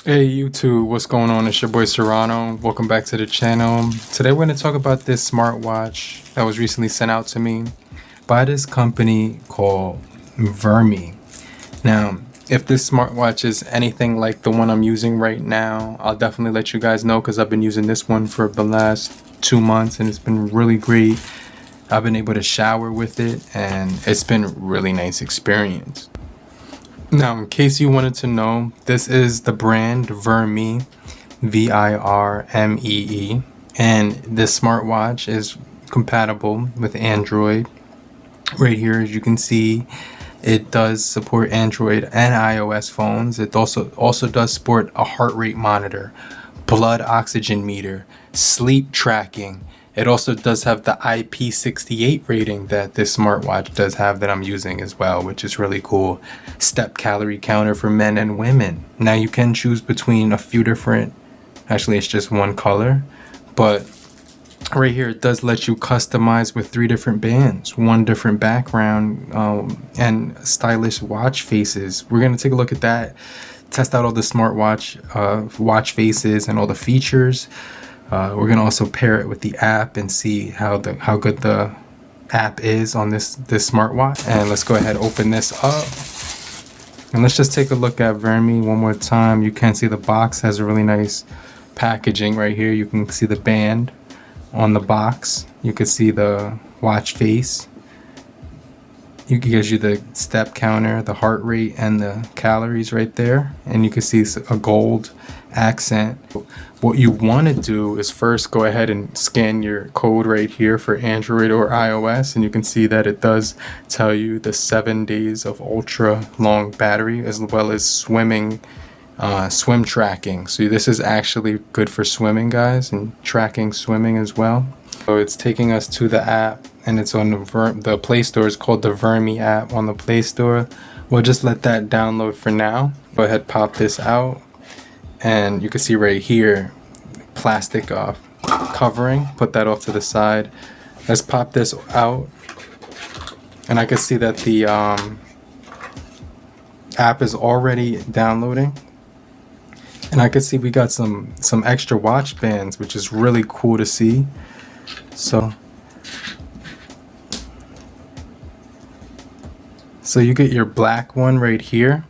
Hey YouTube, what's going on? It's your boy Serrano. Welcome back to the channel. Today we're going to talk about this smartwatch that was recently sent out to me by this company called Virmee. Now, if this smartwatch is anything like the one I'm using right now, I'll definitely let you guys know because I've been using this one for the last 2 months and it's been really great. I've been able to shower with it and it's been a really nice experience. Now, in case you wanted to know, this is the brand Virmee, Virmee, and this smartwatch is compatible with Android. Right here, as you can see, it does support Android and iOS phones. It also does support a heart rate monitor, blood oxygen meter, sleep tracking. It also does have the IP68 rating that this smartwatch does have that I'm using as well, which is really cool. Step calorie counter for men and women. Now you can choose between a few different, actually it's just one color, but right here it does let you customize with 3 different bands, 1 different background, and stylish watch faces. We're gonna take a look at that, test out all the smartwatch watch faces and all the features. We're gonna also pair it with the app and see how good the app is on this smartwatch. And let's go ahead and open this up. And let's just take a look at Virmee one more time. You can see the box has a really nice packaging right here. You can see the band on the box. You can see the watch face. It gives you the step counter, the heart rate, and the calories right there. And you can see a gold accent. What you want to do is first go ahead and scan your code right here for Android or iOS, and you can see that it does tell you the 7 days of ultra long battery, as well as swim tracking. So this is actually good for swimming, guys, and tracking swimming as well. So it's taking us to the app, and it's on the Play Store. It's called the Virmee app on the Play Store. We'll just let that download for now. Go ahead, pop this out, and you can see right here, plastic covering. Put that off to the side. Let's pop this out, and I can see that the app is already downloading. And I can see we got some extra watch bands, which is really cool to see. So you get your black one right here,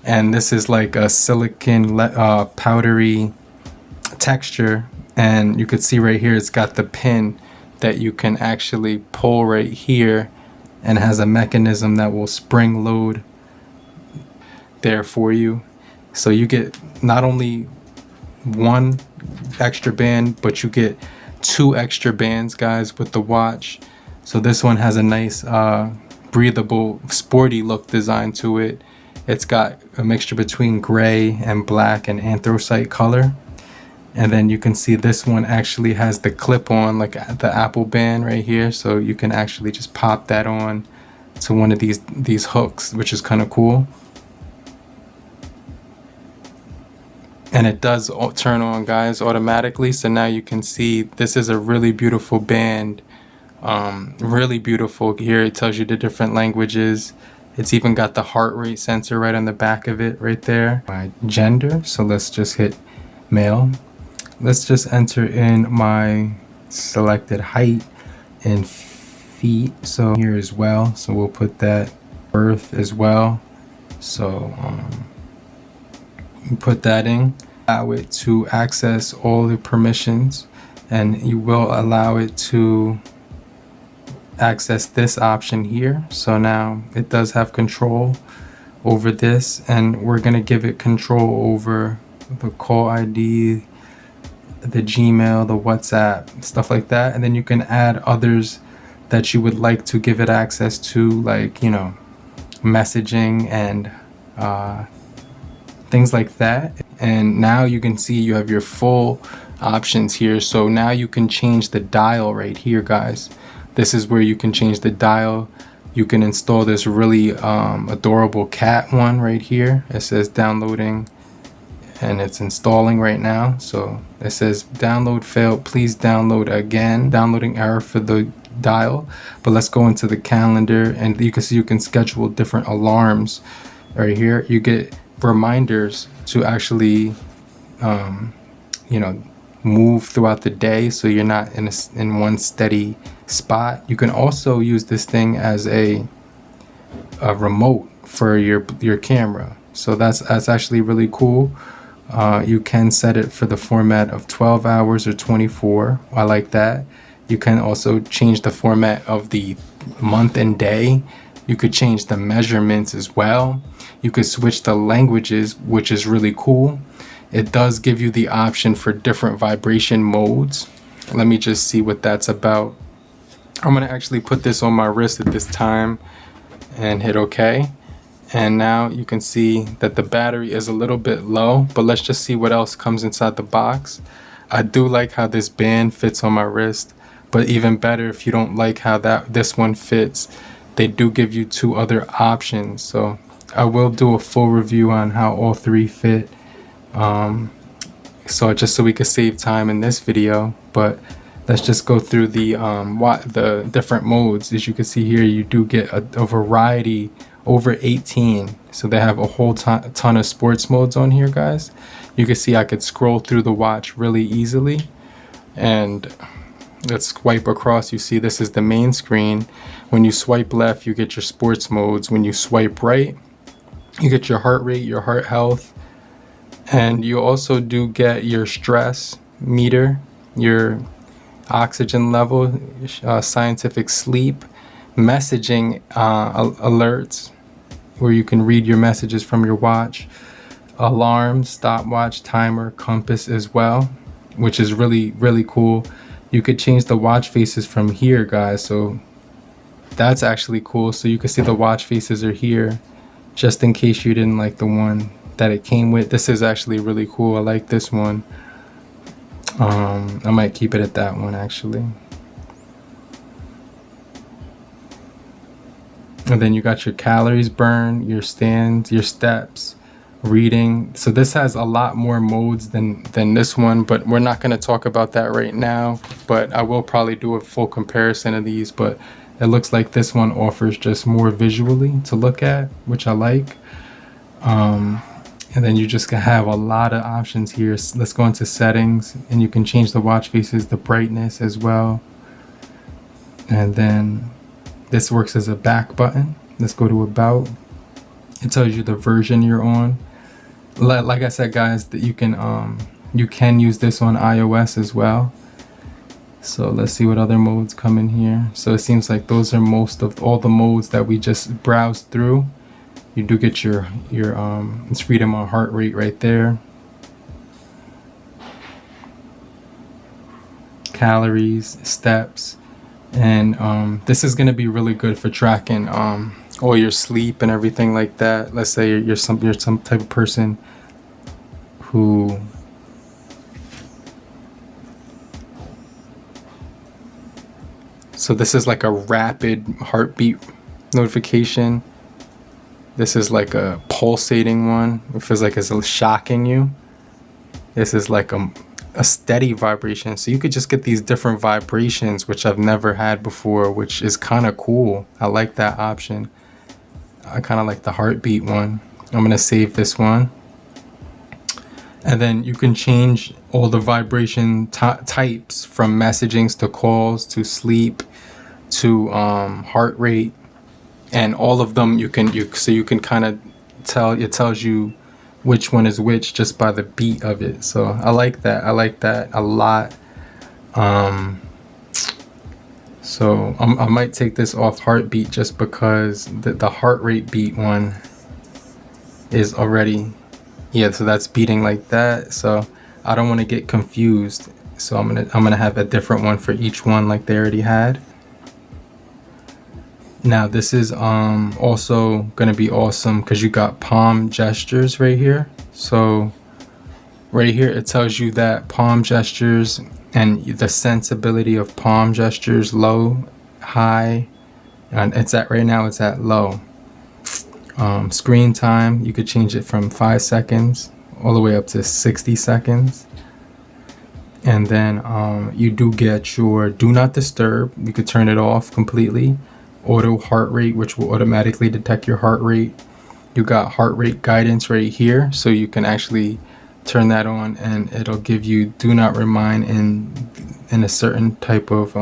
and this is like a silicon powdery texture, and you could see right here it's got the pin that you can actually pull right here, and has a mechanism that will spring load there for you. So you get not only 1 extra band, but you get 2 extra bands, guys, with the watch. So this one has a nice breathable, sporty look design to it. It's got a mixture between gray and black and anthracite color. And then you can see this one actually has the clip-on, like the Apple band right here. So you can actually just pop that on to one of these hooks, which is kind of cool. And it does turn on, guys, automatically. So now you can see this is a really beautiful band. Really beautiful. Here it tells you the different languages. It's even got the heart rate sensor right on the back of it right there. My gender, so let's just hit male. Let's just enter in my selected height in feet, so here as well. So we'll put that birth as well. So put that in. Allow it to access all the permissions, and you will allow it to access this option here. So now it does have control over this, and we're going to give it control over the call ID, the Gmail, the WhatsApp, stuff like that. And then you can add others that you would like to give it access to, like, you know, messaging and things like that. And now you can see you have your full options here. So now you can change the dial right here, guys. This is where you can change the dial. You can install this really adorable cat one right here. It says downloading, and it's installing right now. So it says download failed, please download again. Downloading error for the dial. But let's go into the calendar, and you can see you can schedule different alarms right here. You get reminders to actually you know, move throughout the day, so you're not in one steady spot. You can also use this thing as a remote for your camera, so that's actually really cool. You can set it for the format of 12 hours or 24. I like that. You can also change the format of the month and day. You could change the measurements as well. You could switch the languages, which is really cool. It does give you the option for different vibration modes. Let me just see what that's about. I'm gonna actually put this on my wrist at this time and hit OK. And now you can see that the battery is a little bit low, but let's just see what else comes inside the box. I do like how this band fits on my wrist, but even better if you don't like how this one fits, they do give you 2 other options. So I will do a full review on how all 3 fit. So just so we could save time in this video, but let's just go through the different modes. As you can see here, you do get a variety, over 18. So they have a whole ton of sports modes on here, guys. You can see I could scroll through the watch really easily, and let's swipe across. You see this is the main screen. When you swipe left, you get your sports modes. When you swipe right, you get your heart rate, your heart health, and you also do get your stress meter, your oxygen level, scientific sleep, messaging alerts, where you can read your messages from your watch, alarms, stopwatch, timer, compass as well, which is really cool. You could change the watch faces from here, guys, so that's actually cool. So you can see the watch faces are here, just in case you didn't like the one that it came with. This is actually really cool. I like this one. I might keep it at that one actually. And then you got your calories burned, your stands, your steps, reading. So this has a lot more modes than this one, but we're not going to talk about that right now. But I will probably do a full comparison of these, but it looks like this one offers just more visually to look at, which I like. And then you just have a lot of options here. Let's go into settings, and you can change the watch faces, the brightness as well. And then this works as a back button. Let's go to about. It tells you the version you're on. Like I said, guys, that you can use this on iOS as well. So let's see what other modes come in here. So it seems like those are most of all the modes that we just browsed through. You do get your it's freedom on heart rate right there. Calories, steps. And this is going to be really good for tracking all your sleep and everything like that. Let's say you're some type of person who so this is like a rapid heartbeat notification. This is like a pulsating one. It feels like it's shocking you. This is like a steady vibration, so you could just get these different vibrations, which I've never had before, which is kind of cool. I like that option. I kind of like the heartbeat one. I'm gonna save this one, and then you can change all the vibration types, from messagings to calls to sleep to heart rate, and all of them you can kind of tell. It tells you which one is which just by the beat of it. So I like that a lot. So I might take this off heartbeat just because the heart rate beat one is already, yeah, so that's beating like that. So I don't want to get confused. So I'm gonna have a different one for each one like they already had. Now this is also gonna be awesome because you got palm gestures right here. So right here it tells you that palm gestures and the sensibility of palm gestures, low, high, and it's at right now it's at low. Screen time, you could change it from 5 seconds all the way up to 60 seconds. And then you do get your do not disturb. You could turn it off completely. Auto heart rate, which will automatically detect your heart rate. You got heart rate guidance right here, so you can actually turn that on, and it'll give you do not remind in a certain type of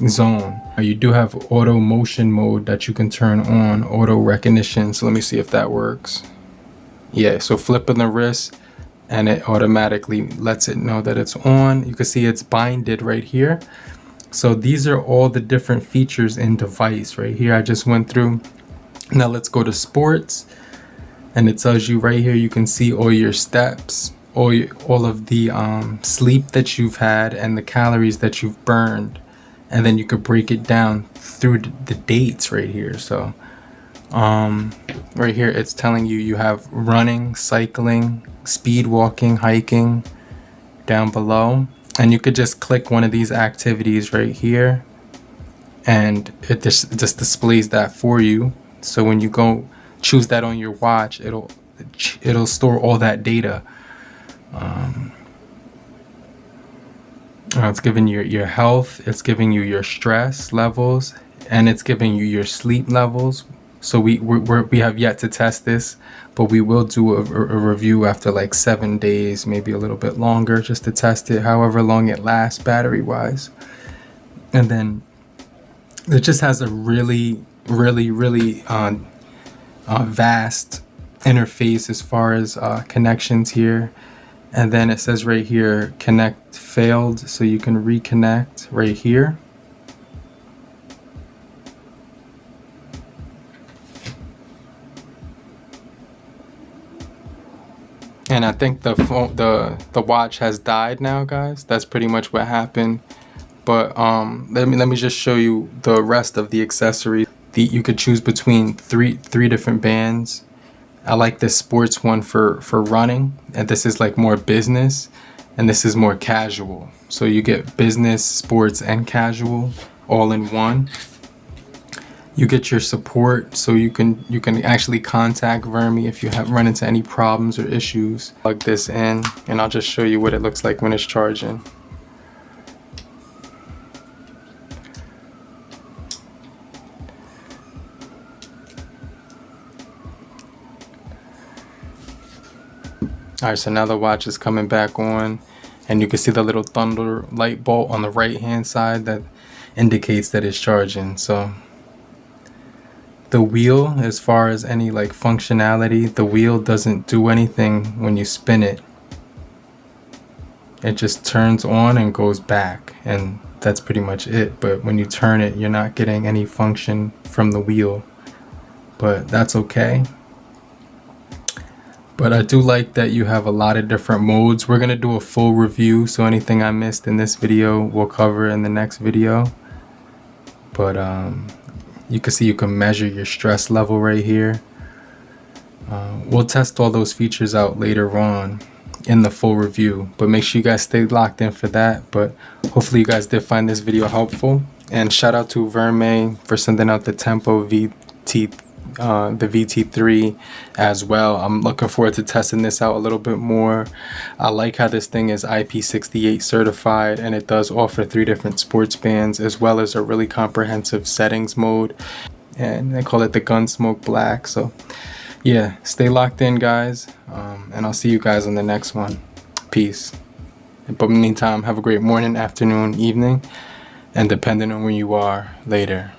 zone. You do have auto motion mode that you can turn on, auto recognition. So let me see if that works. Yeah, so flipping the wrist and it automatically lets it know that it's on. You can see it's binded right here. So these are all the different features in device right here I just went through. Now let's go to sports, and it tells you right here, you can see all your steps, all of the sleep that you've had and the calories that you've burned. And then you could break it down through the dates right here. So right here it's telling you you have running, cycling, speed walking, hiking down below, and you could just click one of these activities right here and it just displays that for you. So when you go choose that on your watch, it'll store all that data. It's giving you your health, it's giving you your stress levels, and it's giving you your sleep levels. So we have yet to test this, but we will do a review after like 7 days, maybe a little bit longer, just to test it, however long it lasts battery wise. And then it just has a really vast interface as far as connections here. And then it says right here, connect failed, so you can reconnect right here. And I think the watch has died now, guys. That's pretty much what happened. But let me just show you the rest of the accessories. You could choose between three different bands. I like this sports one for running, and this is like more business, and this is more casual. So you get business, sports, and casual all in one. You get your support, so you can actually contact Virmee if you have run into any problems or issues. Plug this in, and I'll just show you what it looks like when it's charging. Alright, so now the watch is coming back on, and you can see the little thunder light bulb on the right hand side that indicates that it's charging. So the wheel, as far as any like functionality, the wheel doesn't do anything when you spin it. It just turns on and goes back, and that's pretty much it. But when you turn it, you're not getting any function from the wheel, but that's okay. But I do like that you have a lot of different modes. We're gonna do a full review, so anything I missed in this video we'll cover in the next video. But you can see you can measure your stress level right here. We'll test all those features out later on in the full review, but make sure you guys stay locked in for that. But hopefully you guys did find this video helpful, and shout out to Virmee for sending out the Tempo VT3 as well. I'm looking forward to testing this out a little bit more. I like how this thing is IP68 certified, and it does offer 3 different sports bands as well as a really comprehensive settings mode, and they call it the Gunsmoke Black. So yeah, stay locked in, guys, and I'll see you guys on the next one. Peace. But in the meantime, have a great morning, afternoon, evening, and depending on where you are, later.